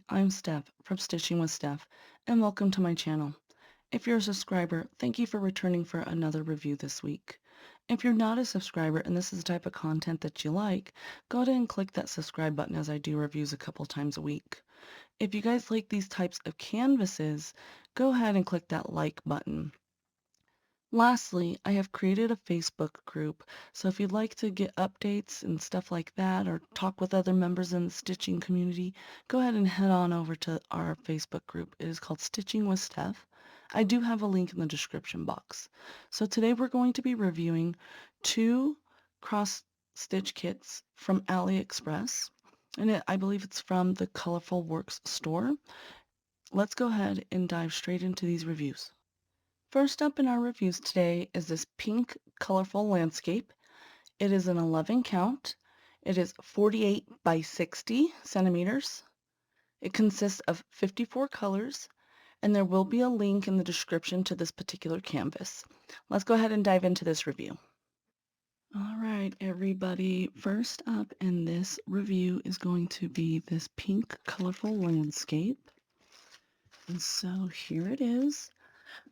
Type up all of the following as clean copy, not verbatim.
Hi, I'm Steph from Stitching with Steph, and welcome to my channel. If you're a subscriber, thank you for returning for another review this week. If you're not a subscriber and this is the type of content that you like, go ahead and click that subscribe button as I do reviews a couple times a week. If you guys like these types of canvases, go ahead and click that like button. Lastly, I have created a Facebook group, so if you'd like to get updates and stuff like that or talk with other members in the stitching community, go ahead and head on over to our Facebook group. It is called Stitching with Steph. I do have a link in the description box. So today we're going to be reviewing two cross stitch kits from AliExpress, and I believe it's from the Colorful Works store. Let's go ahead and dive straight into these reviews. First up in our reviews today is this pink colorful landscape. It is an 11 count. It is 48 by 60 centimeters. It consists of 54 colors, and there will be a link in the description to this particular canvas. Let's go ahead and dive into this review. All right, everybody. First up in this review is going to be this pink colorful landscape. And so here it is.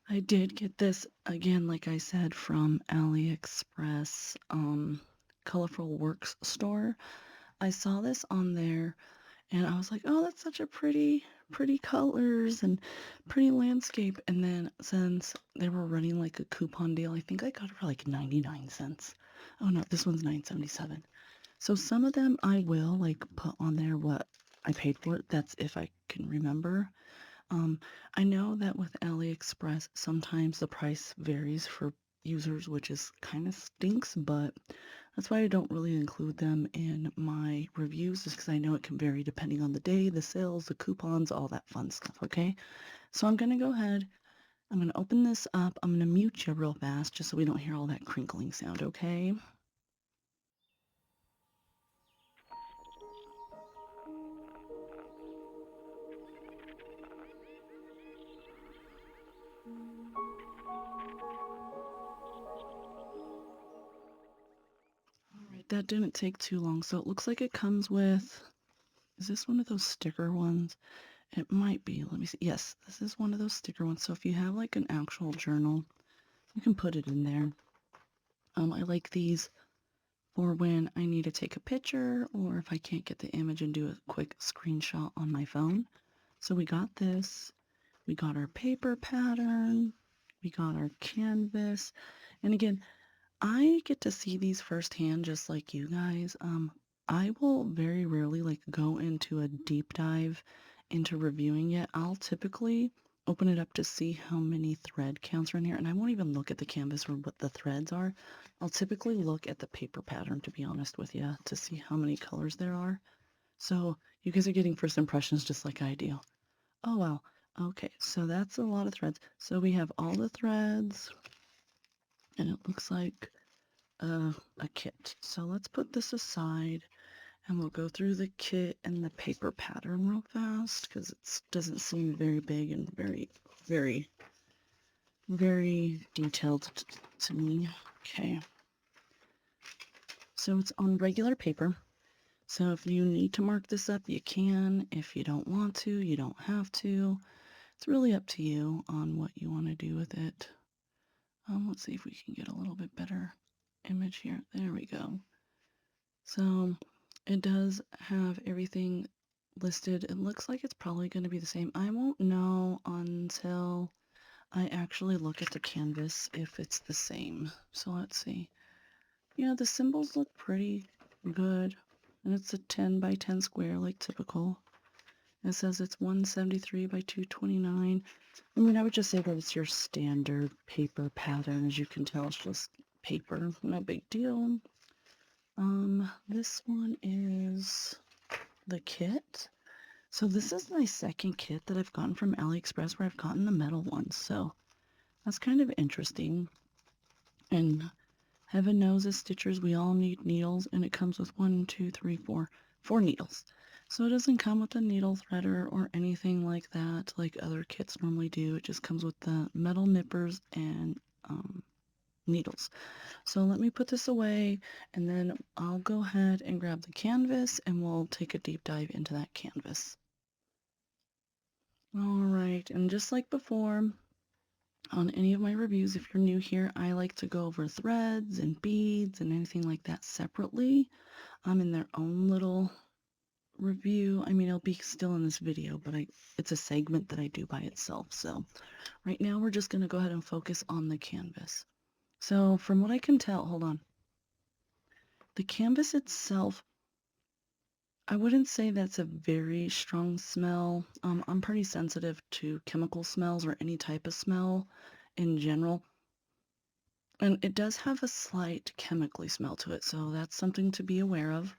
I did get this, again, like I said, from AliExpress Colorful Works store. I saw this on there and I was like, oh, that's such a pretty colors and pretty landscape. And then since they were running like a coupon deal, I think I got it for like 99 cents. Oh no, this one's $9.77. So some of them I will like put on there what I paid for it. That's if I can remember. I know that with AliExpress, sometimes the price varies for users, which is kind of stinks, but that's why I don't really include them in my reviews, just because I know it can vary depending on the day, the sales, the coupons, all that fun stuff, okay? So I'm going to go ahead, I'm going to open this up, I'm going to mute you real fast just so we don't hear all that crinkling sound, okay? All right, that didn't take too long, so it looks like it comes with, is this one of those sticker ones? It might be. Let me see. Yes, this is one of those sticker ones. So if you have like an actual journal, you can put it in there. I like these for when I need to take a picture or if I can't get the image and do a quick screenshot on my phone. So we got this. We got our paper pattern. We got our canvas. And again, I get to see these firsthand just like you guys. I will very rarely like go into a deep dive into reviewing it. I'll typically open it up to see how many thread counts are in here, and I won't even look at the canvas or what the threads are. I'll typically look at the paper pattern, to be honest with you, to see how many colors there are. So you guys are getting first impressions just like I do. Oh, wow. Okay, so that's a lot of threads. So we have all the threads, and it looks like a kit. So let's put this aside and we'll go through the kit and the paper pattern real fast because it doesn't seem very big and very detailed to me. Okay. So it's on regular paper. So if you need to mark this up, you can. If you don't want to, you don't have to. It's really up to you on what you want to do with it. Let's see if we can get a little bit better image here. There we go. So it does have everything listed. It looks like it's probably going to be the same. I won't know until I actually look at the canvas if it's the same. So let's see. Yeah, the symbols look pretty good. And it's a 10 by 10 square like typical. It says it's 173 by 229. I mean, I would just say that it's your standard paper pattern. As you can tell, it's just paper. No big deal. This one is the kit. So this is my second kit that I've gotten from AliExpress where I've gotten the metal ones. So that's kind of interesting. And heaven knows as stitchers, we all need needles, and it comes with 4 needles. So it doesn't come with a needle threader or anything like that, like other kits normally do. It just comes with the metal nippers and needles. So let me put this away and then I'll go ahead and grab the canvas and we'll take a deep dive into that canvas. Alright, and just like before, on any of my reviews, if you're new here, I like to go over threads and beads and anything like that separately. In their own little review. I mean, it'll be still in this video, but it's a segment that I do by itself. So right now we're just going to go ahead and focus on the canvas. So from what I can tell, hold on. The canvas itself, I wouldn't say that's a very strong smell. I'm pretty sensitive to chemical smells or any type of smell in general. And it does have a slight chemically smell to it, so that's something to be aware of.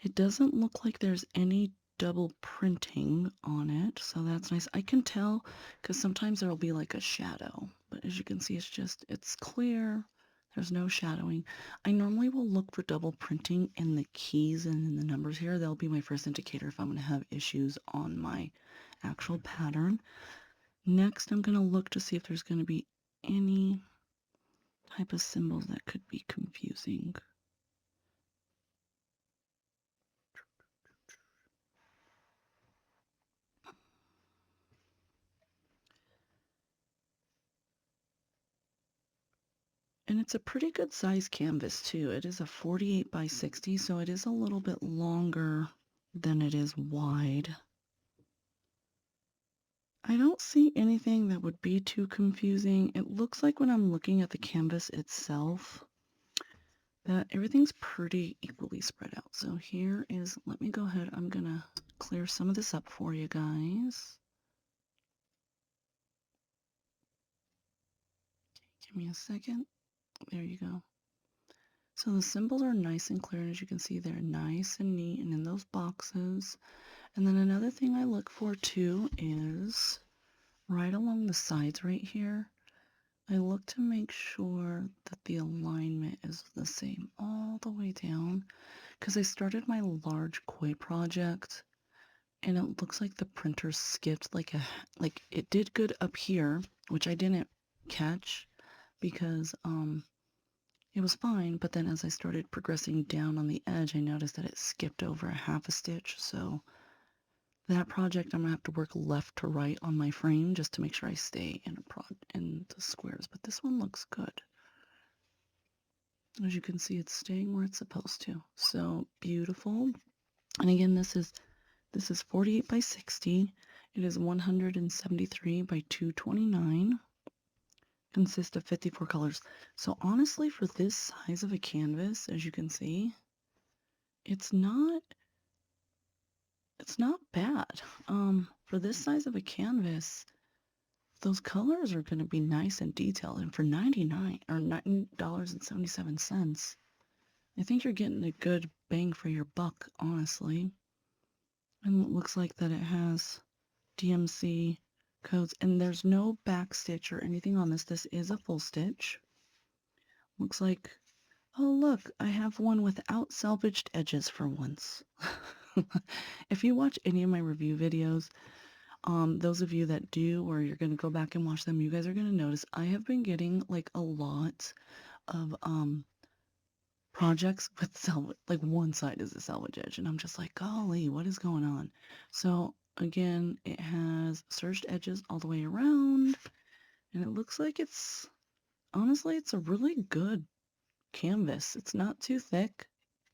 It doesn't look like there's any double printing on it, so that's nice. I can tell because sometimes there'll be like a shadow, but as you can see, it's clear. There's no shadowing. I normally will look for double printing in the keys and in the numbers here. That'll be my first indicator if I'm going to have issues on my actual pattern. Next, I'm going to look to see if there's going to be any type of symbols that could be confusing. And it's a pretty good size canvas too. It is a 48 by 60, so it is a little bit longer than it is wide. I don't see anything that would be too confusing. It looks like when I'm looking at the canvas itself that everything's pretty equally spread out. So here is, let me go ahead, I'm gonna clear some of this up for you guys. Give me a second. There you go. So the symbols are nice and clear, and as you can see, they're nice and neat and in those boxes. And then another thing I look for too is right along the sides right here, I look to make sure that the alignment is the same all the way down, because I started my large koi project and it looks like the printer skipped like it did good up here, which I didn't catch because it was fine, but then as I started progressing down on the edge, I noticed that it skipped over a half a stitch. So that project, I'm gonna have to work left to right on my frame just to make sure I stay in the squares. But this one looks good. As you can see, it's staying where it's supposed to. So beautiful. And again, this is 48 by 60. It is 173 by 229. Consists of 54 colors. So honestly, for this size of a canvas, as you can see, it's not bad. For this size of a canvas, those colors are going to be nice and detailed. And for $9.77, I think you're getting a good bang for your buck, honestly. And it looks like that it has DMC codes, and there's no back stitch or anything on this. This is a full stitch. Looks like, oh look, I have one without salvaged edges for once. If you watch any of my review videos, those of you that do, or you're going to go back and watch them, you guys are going to notice I have been getting like a lot of projects with salvage, like one side is a salvage edge, and I'm just like, golly, what is going on? So again, it has serged edges all the way around, and it looks like honestly, it's a really good canvas. It's not too thick.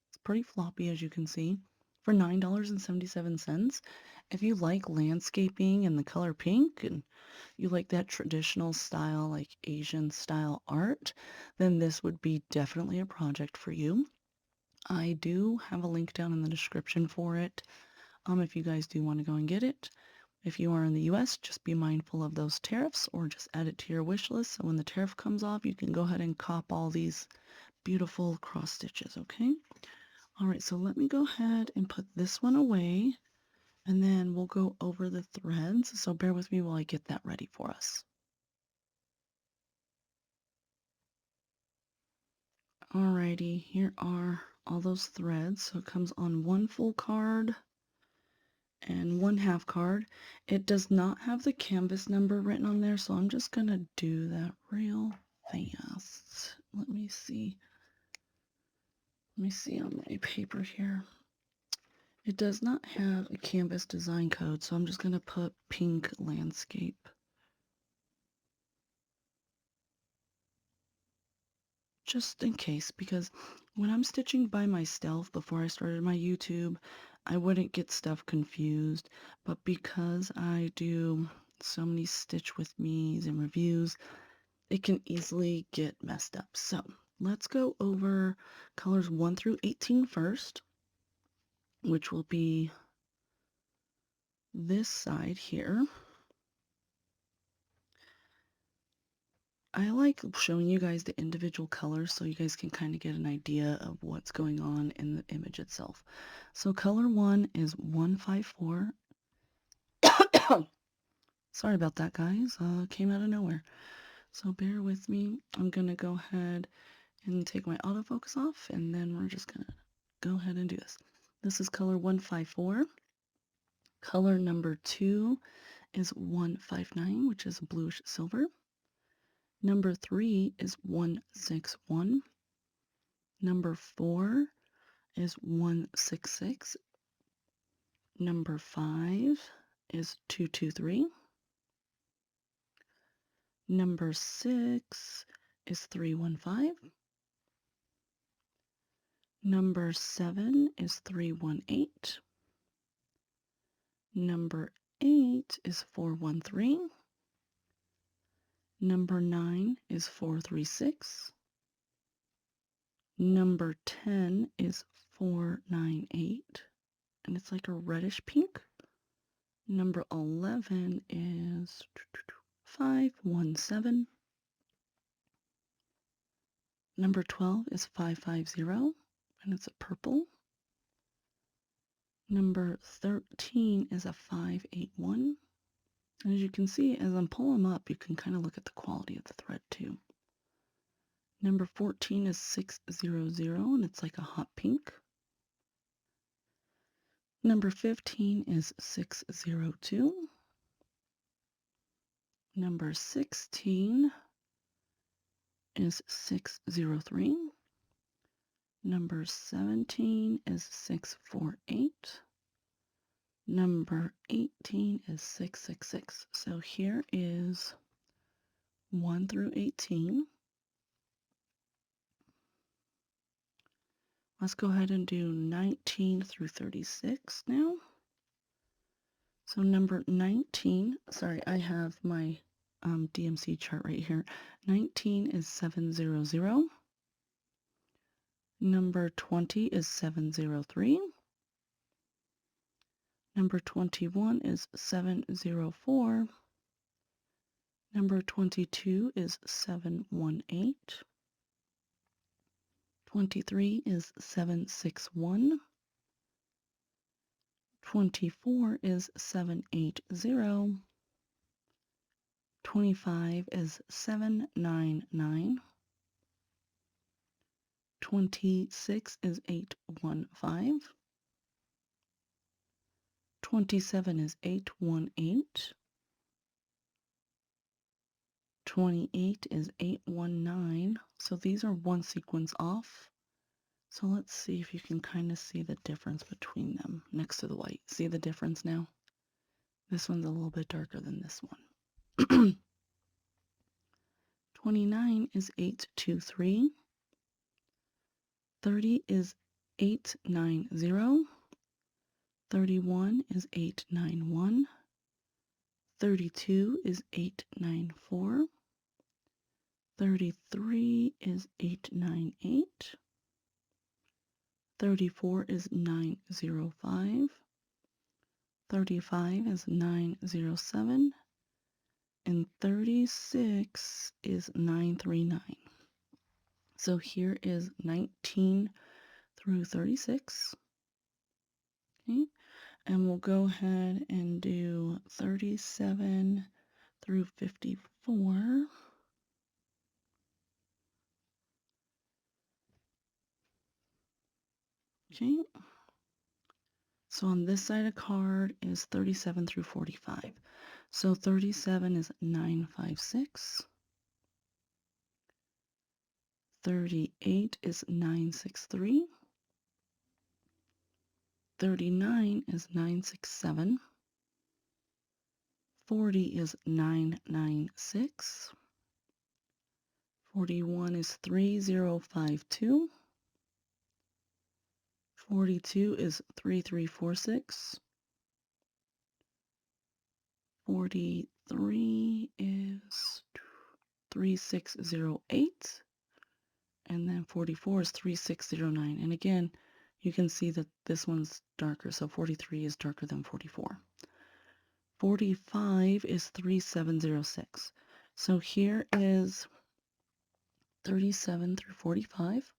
It's pretty floppy, as you can see, for $9.77. If you like landscaping and the color pink and you like that traditional style, like Asian style art, then this would be definitely a project for you. I do have a link down in the description for it, if you guys do want to go and get it. If you are in the US, just be mindful of those tariffs or just add it to your wish list. So when the tariff comes off, you can go ahead and cop all these beautiful cross stitches, okay? All right, so let me go ahead and put this one away, and then we'll go over the threads. So bear with me while I get that ready for us. Alrighty, here are all those threads. So it comes on one full card and one half card. It does not have the canvas number written on there, so I'm just gonna do that real fast. Let me see on my paper here. It does not have a canvas design code, so I'm just going to put pink landscape. Just in case, because when I'm stitching by myself before I started my YouTube, I wouldn't get stuff confused. But because I do so many stitch with me's and reviews, it can easily get messed up. So let's go over colors 1 through 18 first, which will be this side here. I like showing you guys the individual colors so you guys can kind of get an idea of what's going on in the image itself. So color 1 is 154. Sorry about that, guys. Came out of nowhere. So bear with me. I'm going to go ahead and take my autofocus off, and then we're just going to go ahead and do this. This is color 154. Color number 2 is 159, which is bluish silver. Number 3 is 161. Number 4 is 166. Number 5 is 223. Number 6 is 315. Number 7 is 318. Number 8 is 413. Number 9 is 436. Number 10 is 498, and it's like a reddish pink. Number 11 is 517. Number 12 is 550, and it's a purple. Number 13 is a 581. And as you can see, as I'm pulling them up, you can kind of look at the quality of the thread too. Number 14 is 600, and it's like a hot pink. Number 15 is 602. Number 16 is 603. Number 17 is 648. Number 18 is 666. So here is 1 through 18. Let's go ahead and do 19 through 36 now. So number 19, sorry, I have my DMC chart right here. 19 is 700. Number 20 is 703. Number 21 is 704. Number 22 is 718. 23 is 761. 24 is 780. 25 is 799. 26 is 815. 27 is 818. 28 is 819. So these are one sequence off. So let's see if you can kind of see the difference between them next to the white. See the difference now? This one's a little bit darker than this one. 29 is 823. 30 is 890. 31 is 891. 32 is 894. 33 is 898. 34 is 905. 35 is 907. And 36 is 939. So here is 19 through 36. Okay, and we'll go ahead and do 37 through 54. Okay, so on this side of card is 37 through 45. So 37 is 956. 38 is 963. 39 is 967. 40 is 996. 41 is 3052. 42 is 3346. 43 is 3608. And then 44 is 3609. And again, you can see that this one's darker. So 43 is darker than 44. 45 is 3706. So here is 37 through 45.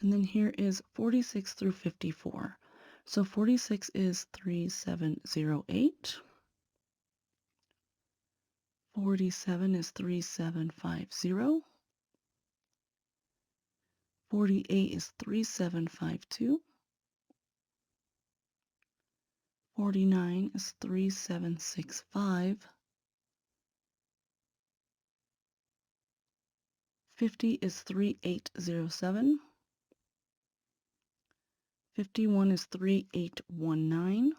And then here is 46 through 54. So 46 is 3708. 47 is 3750. 48 is 3752. 49 is 3765. 50 is 3807. 51 is 3819.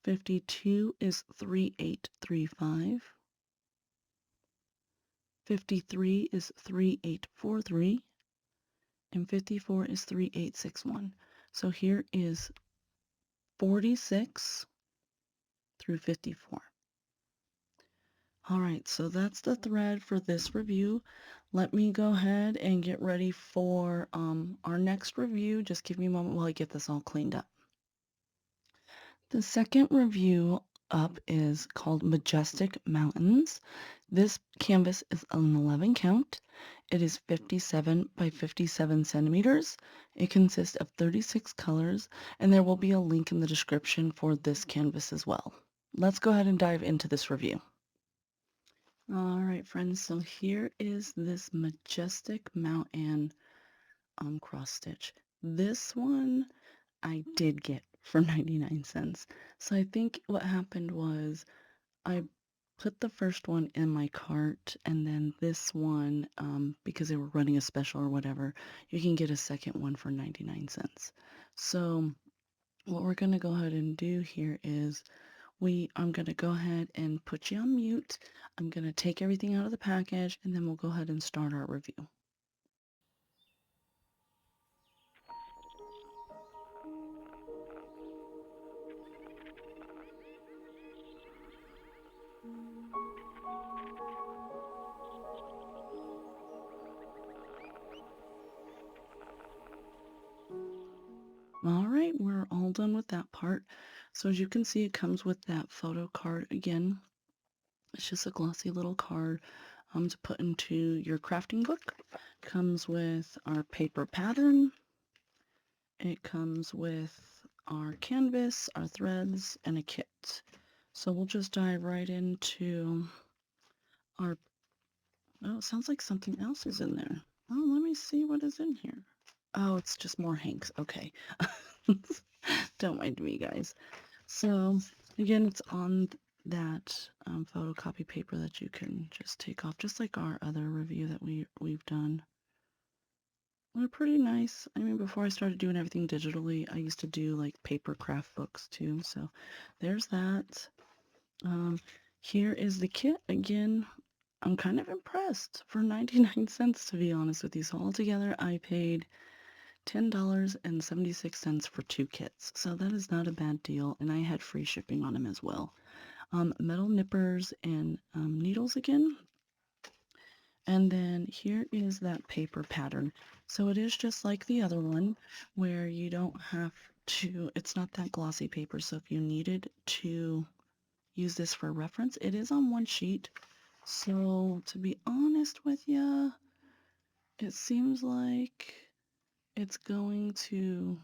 52 is 3835. 53 is 3843. And 54 is 3861. So here is 46 through 54. All right, so that's the thread for this review. Let me go ahead and get ready for our next review. Just give me a moment while I get this all cleaned up. The second review up is called Majestic Mountains. This canvas is an 11 count. It is 57 by 57 centimeters. It consists of 36 colors, and there will be a link in the description for this canvas as well. Let's go ahead and dive into this review. All right, friends, so here is this Majestic Mountain cross stitch. This one I did get for 99 cents. So I think what happened was I put the first one in my cart, and then this one, because they were running a special or whatever, you can get a second one for 99 cents. So what we're going to go ahead and do here is I'm going to go ahead and put you on mute. I'm going to take everything out of the package, and then we'll go ahead and start our review. All right, we're all done with that part. So as you can see, it comes with that photo card again. It's just a glossy little card to put into your crafting book. Comes with our paper pattern. It comes with our canvas, our threads, and a kit. So we'll just dive right into our, oh, it sounds like something else is in there. Oh, let me see what is in here. Oh, it's just more hanks. Okay. Don't mind me, guys. So again, it's on that photocopy paper that you can just take off, just like our other review that we've done. They're pretty nice. I mean, before I started doing everything digitally, I used to do like paper craft books too. So there's that. Here is the kit. Again, I'm kind of impressed for 99 cents, to be honest with you. So altogether, I paid $10.76 for 2 kits. So that is not a bad deal. And I had free shipping on them as well. Metal nippers and needles again. And then here is that paper pattern. So it is just like the other one where you don't have to, it's not that glossy paper. So if you needed to use this for reference, it is on one sheet. So to be honest with you, it seems like it's going to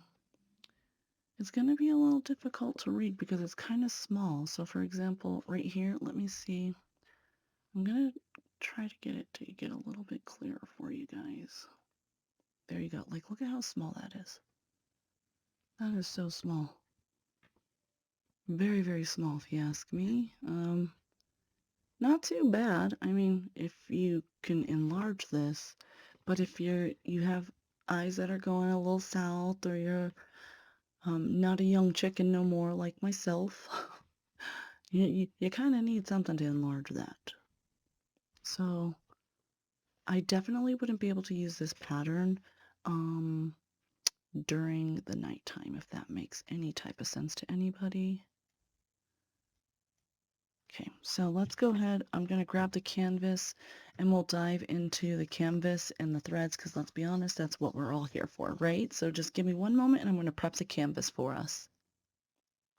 be a little difficult to read because it's kind of small. So for example, right here, let me see. I'm going to try to get it to get a little bit clearer for you guys. There you go. Like, look at how small that is. That is so small. Very, very small, if you ask me. Not too bad. I mean, if you can enlarge this, But if you have eyes that are going a little south, or you're not a young chicken no more like myself, you kind of need something to enlarge that. So I definitely wouldn't be able to use this pattern during the nighttime, if that makes any type of sense to anybody. Okay, so let's go ahead. I'm going to grab the canvas and we'll dive into the canvas and the threads, because let's be honest, that's what we're all here for, right? So just give me one moment and I'm going to prep the canvas for us.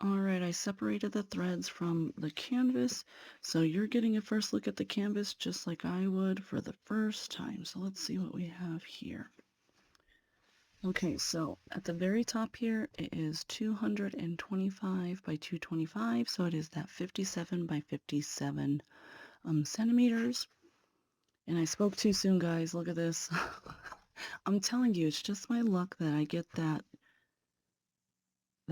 All right, I separated the threads from the canvas, so you're getting a first look at the canvas just like I would for the first time. So let's see what we have here. Okay, so at the very top here, it is 225 by 225, so it is that 57 by 57 centimeters. And I spoke too soon, guys. Look at this. I'm telling you, it's just my luck that I get that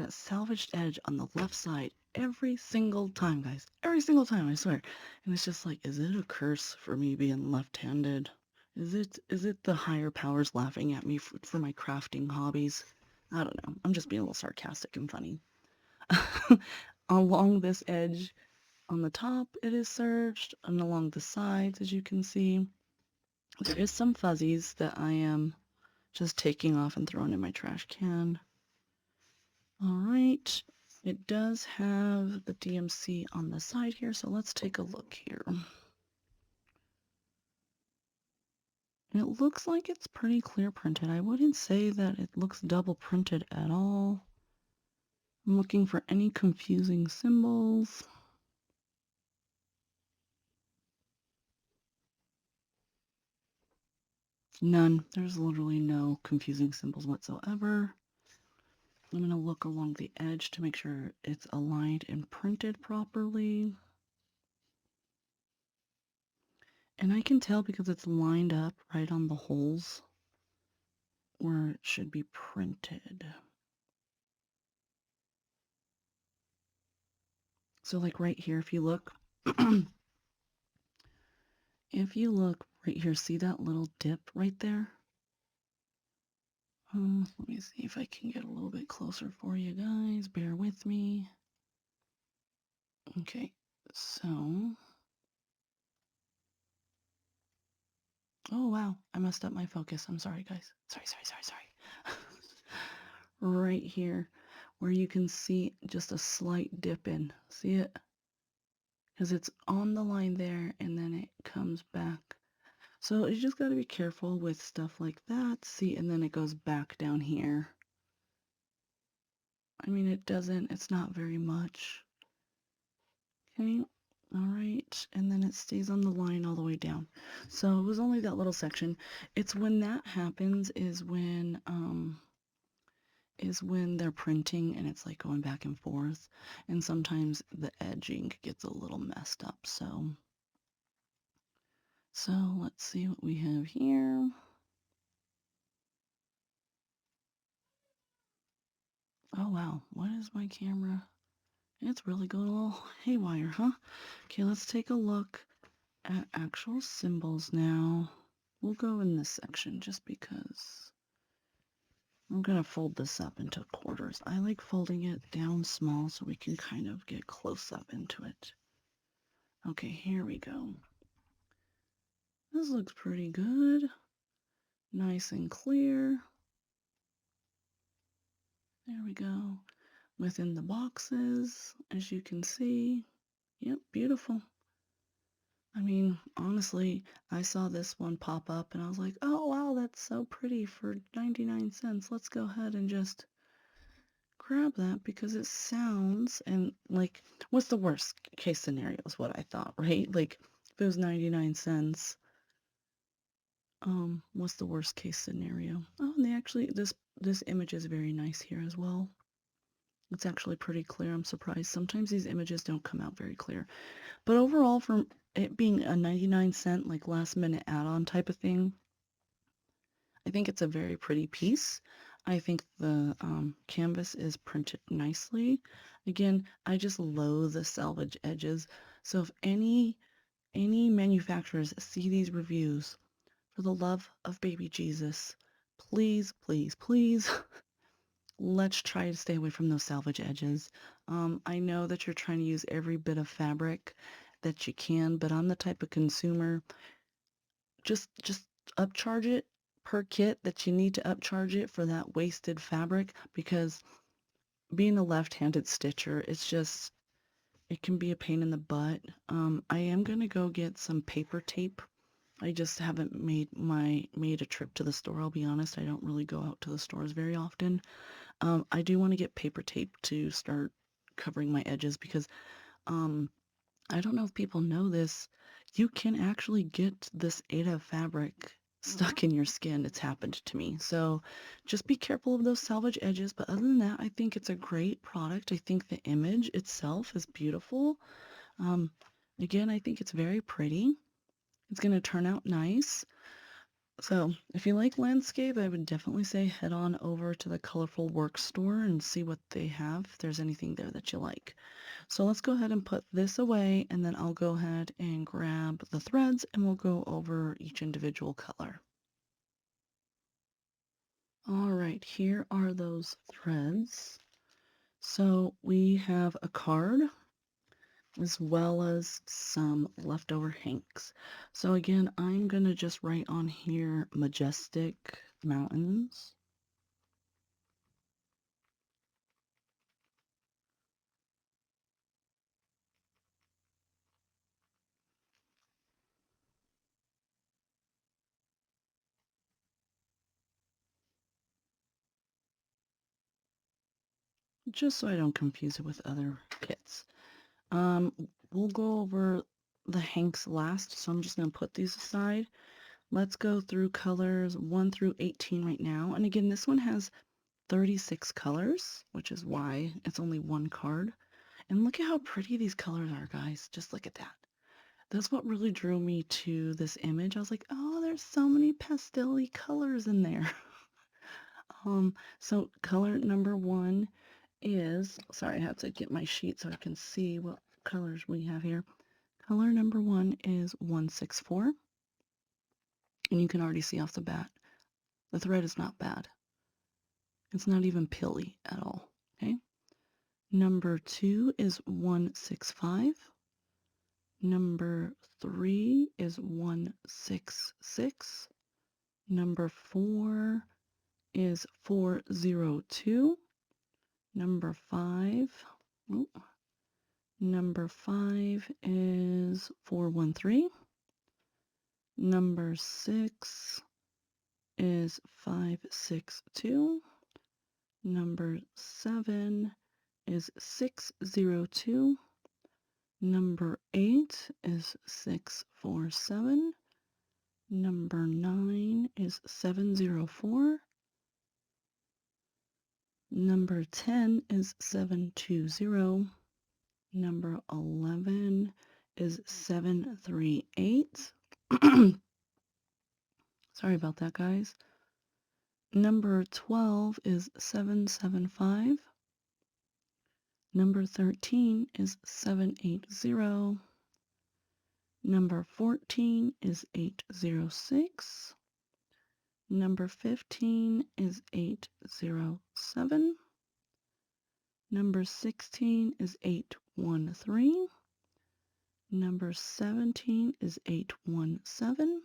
salvaged edge on the left side every single time, guys. Every single time, I swear. And it's just like, is it a curse for me being left-handed? Is it the higher powers laughing at me for my crafting hobbies? I don't know. I'm just being a little sarcastic and funny. Along this edge on the top, it is serged, and along the sides, as you can see, there is some fuzzies that I am just taking off and throwing in my trash can. All right. It does have the DMC on the side here, so let's take a look here. It looks like it's pretty clear printed. I wouldn't say that it looks double printed at all. I'm looking for any confusing symbols. None. There's literally no confusing symbols whatsoever. I'm going to look along the edge to make sure it's aligned and printed properly. And I can tell because it's lined up right on the holes where it should be printed. So like right here, if you look, if you look right here, see that little dip right there? Let me see if I can get a little bit closer for you guys. Bear with me. Okay, so. Oh, wow. I messed up my focus. I'm sorry, guys. Sorry. Right here, where you can see just a slight dip in. See it? Because it's on the line there, and then it comes back. So you just got to be careful with stuff like that. See, and then it goes back down here. I mean, it's not very much. Okay, all right, and then it stays on the line all the way down. So it was only that little section. It's when that happens is when they're printing and it's like going back and forth, and sometimes the edging gets a little messed up. So let's see what we have here. Oh wow, what is my camera? It's really going a little haywire, huh? Okay, let's take a look at actual symbols now. We'll go in this section just because I'm going to fold this up into quarters. I like folding it down small so we can kind of get close up into it. Okay, here we go. This looks pretty good. Nice and clear. There we go. Within the boxes, as you can see. Yep, beautiful. I mean, honestly, I saw this one pop up and I was like, oh wow, that's so pretty for 99 cents. Let's go ahead and just grab that because it sounds, and like, what's the worst case scenario is what I thought, right? Like, if it was 99 cents, what's the worst case scenario? Oh, and they actually, this image is very nice here as well. It's actually pretty clear. I'm surprised. Sometimes these images don't come out very clear. But overall, for it being a 99-cent, like last minute add-on type of thing, I think it's a very pretty piece. I think the canvas is printed nicely. Again, I just loathe the salvage edges. So if any manufacturers see these reviews, for the love of baby Jesus, please, please, please, let's try to stay away from those salvage edges. I know that you're trying to use every bit of fabric that you can, but I'm the type of consumer, just upcharge it per kit that you need to upcharge it for that wasted fabric, because being a left-handed stitcher, it can be a pain in the butt. I am going to go get some paper tape. I just haven't made a trip to the store, I'll be honest. I don't really go out to the stores very often. I do want to get paper tape to start covering my edges, because I don't know if people know this, you can actually get this Ada fabric stuck in your skin. It's happened to me. So just be careful of those salvage edges. But other than that, I think it's a great product. I think the image itself is beautiful. Um, Again, I think it's very pretty. It's going to turn out nice. So if you like landscape, I would definitely say head on over to the Colorful Work store and see what they have, if there's anything there that you like. So let's go ahead and put this away, and then I'll go ahead and grab the threads and we'll go over each individual color. All right, here are those threads. So we have a card as well as some leftover hanks. So again, I'm going to just write on here Majestic Mountains. Just so I don't confuse it with other kits. We'll go over the hanks last, so I'm just going to put these aside. Let's go through colors 1 through 18 right now. And again, this one has 36 colors, which is why it's only one card. And look at how pretty these colors are, guys. Just look at that. That's what really drew me to this image. I was like, oh, there's so many pastel-y colors in there. So color number 1 is, sorry, I have to get my sheet so I can see what colors we have here. Color number 1 is 164. And you can already see off the bat, the thread is not bad. It's not even pilly at all, okay? Number 2 is 165. Number 3 is 166. Number 4 is 402. Number 5, oh, number 5 is 413. Number 6 is 562. Number 7 is 602. Number 8 is 647. Number 9 is 704. Number 10 is 720. Number 11 is 738. Sorry about that, guys. Number 12 is 775. Number 13 is 780. Number 14 is 806. Number 15 is 807. Number 16 is 813. Number 17 is 817.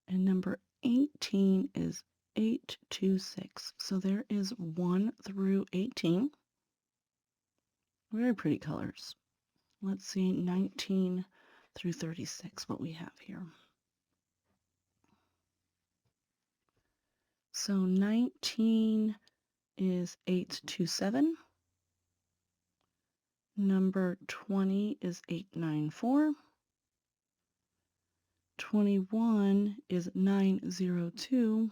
And number 18 is 826. So there is 1 through 18. Very pretty colors. Let's see 19 through 36, what we have here. So 19 is 827. Number 20 is 894. 21 is 902.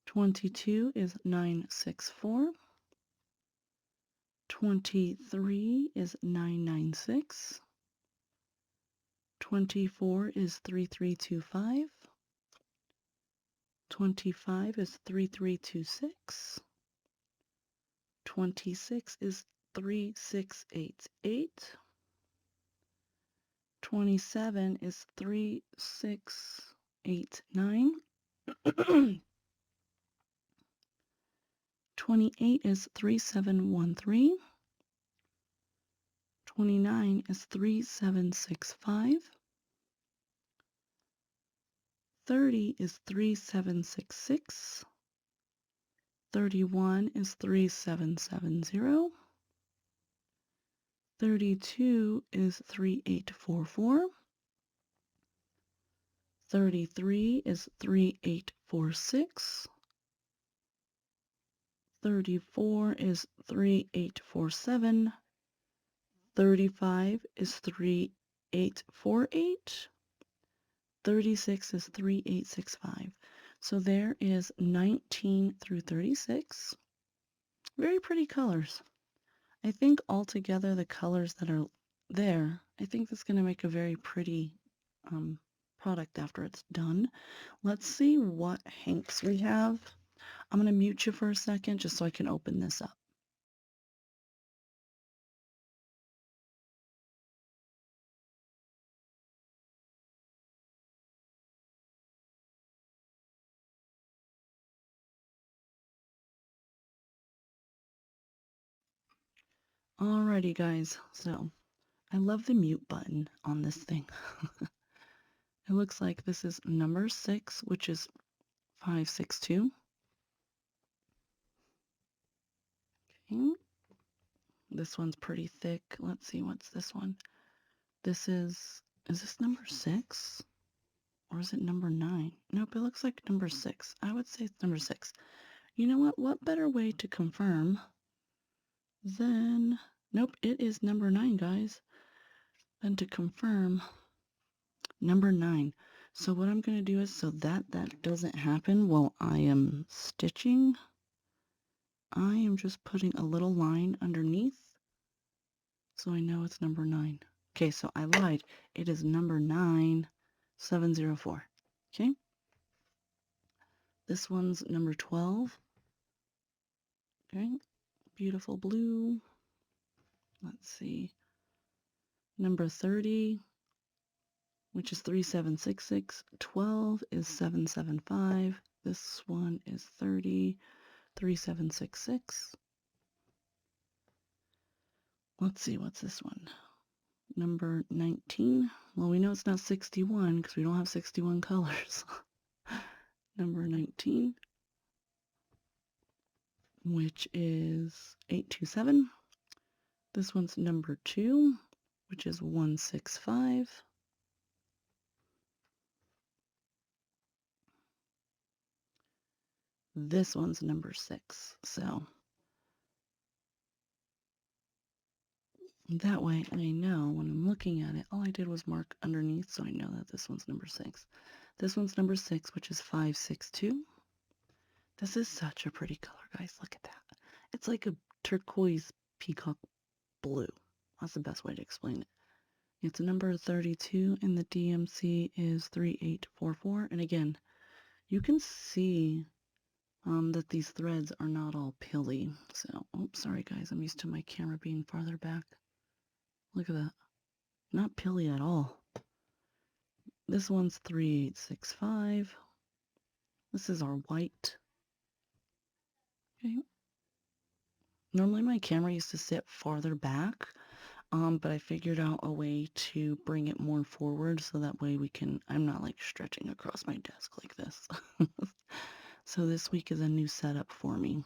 22 is 964. 23 is 996. 24 is 3325. 25 is 3326. 26 is 3688. 27 is 3, 6, 8, 9. 28 is 3, 7, 1, 3. 29 is 3, 7, 6, 5. 30 is 3, 7, 6, 6. 31 is 3, 7, 7, 0. 32 is 3, 8, 4, 4. 33 is 3, 8, 4, 6. 34 is 3, 8, 4, 7. 35 is 3, 8, 4, 8. 36 is 3, 8, 6, 5. So there is 19 through 36. Very pretty colors. I think altogether the colors that are there, I think that's going to make a very pretty product after it's done. Let's see what hanks we have. I'm going to mute you for a second just so I can open this up. Alrighty guys, so I love the mute button on this thing. It looks like this is number 6, which is 562. Okay. This one's pretty thick. Let's see, what's this one? This is this number 6? Or is it number 9? Nope, it looks like number 6. I would say it's number 6. You know what? What better way to confirm than... Nope, it is number 9, guys. Than to confirm number 9. So what I'm going to do is, so that doesn't happen while I am stitching, I am just putting a little line underneath so I know it's number 9. Okay, so I lied. It is number 9704. Okay. This one's number 12. Okay. Beautiful blue. Let's see. Number 30, which is 3766. 12 is 775. This one is 30, 3766. Let's see, what's this one? Number 19. Well, we know it's not 61 because we don't have 61 colors. Number 19, which is 827. This one's number 2, which is 165. This one's number 6. So that way I know when I'm looking at it, all I did was mark underneath, so I know that this one's number 6. This one's number 6, which is 562. This is such a pretty color, guys. Look at that. It's like a turquoise peacock blue. That's the best way to explain it. It's number 32, and the DMC is 3844. And again, you can see that these threads are not all pilly. So, oops, sorry guys, I'm used to my camera being farther back. Look at that. Not pilly at all. This one's 3865. This is our white. Okay. Normally my camera used to sit farther back, but I figured out a way to bring it more forward so that way I'm not like stretching across my desk like this. So this week is a new setup for me.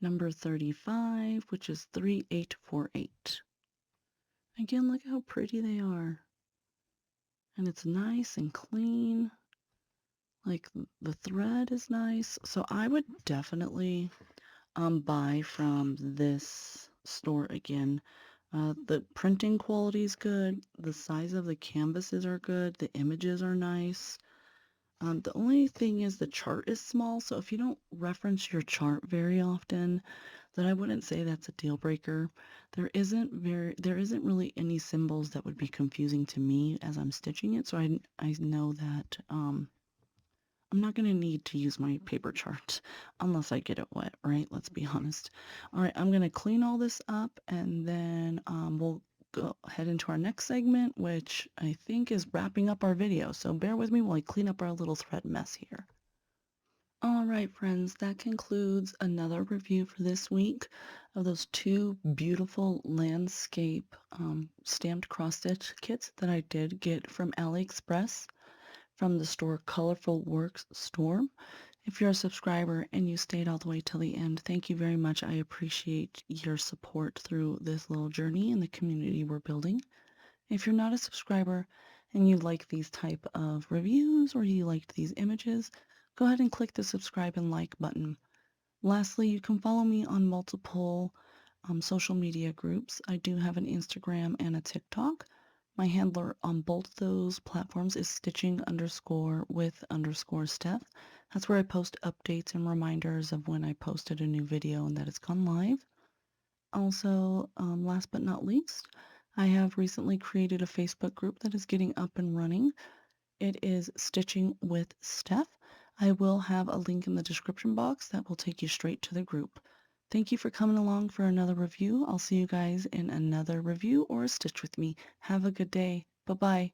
Number 35, which is 3848. Again, look how pretty they are. And it's nice and clean. Like the thread is nice. So I would definitely buy from this store again. The printing quality is good. The size of the canvases are good. The images are nice. The only thing is the chart is small, so if you don't reference your chart very often, then I wouldn't say that's a deal breaker. There isn't really any symbols that would be confusing to me as I'm stitching it, so I know that I'm not going to need to use my paper chart unless I get it wet, right? Let's be honest. All right, I'm going to clean all this up, and then we'll go head into our next segment, which I think is wrapping up our video. So bear with me while I clean up our little thread mess here. All right, friends, that concludes another review for this week of those two beautiful landscape stamped cross-stitch kits that I did get from AliExpress from the store Colorful Works store. If you're a subscriber and you stayed all the way till the end, thank you very much. I appreciate your support through this little journey and the community we're building. If you're not a subscriber and you like these type of reviews or you liked these images, go ahead and click the subscribe and like button. Lastly, you can follow me on multiple social media groups. I do have an Instagram and a TikTok. My handler on both those platforms is stitching_with_Steph. That's where I post updates and reminders of when I posted a new video and that it's gone live. Also, last but not least, I have recently created a Facebook group that is getting up and running. It is Stitching with Steph. I will have a link in the description box that will take you straight to the group. Thank you for coming along for another review. I'll see you guys in another review or a stitch with me. Have a good day. Bye-bye.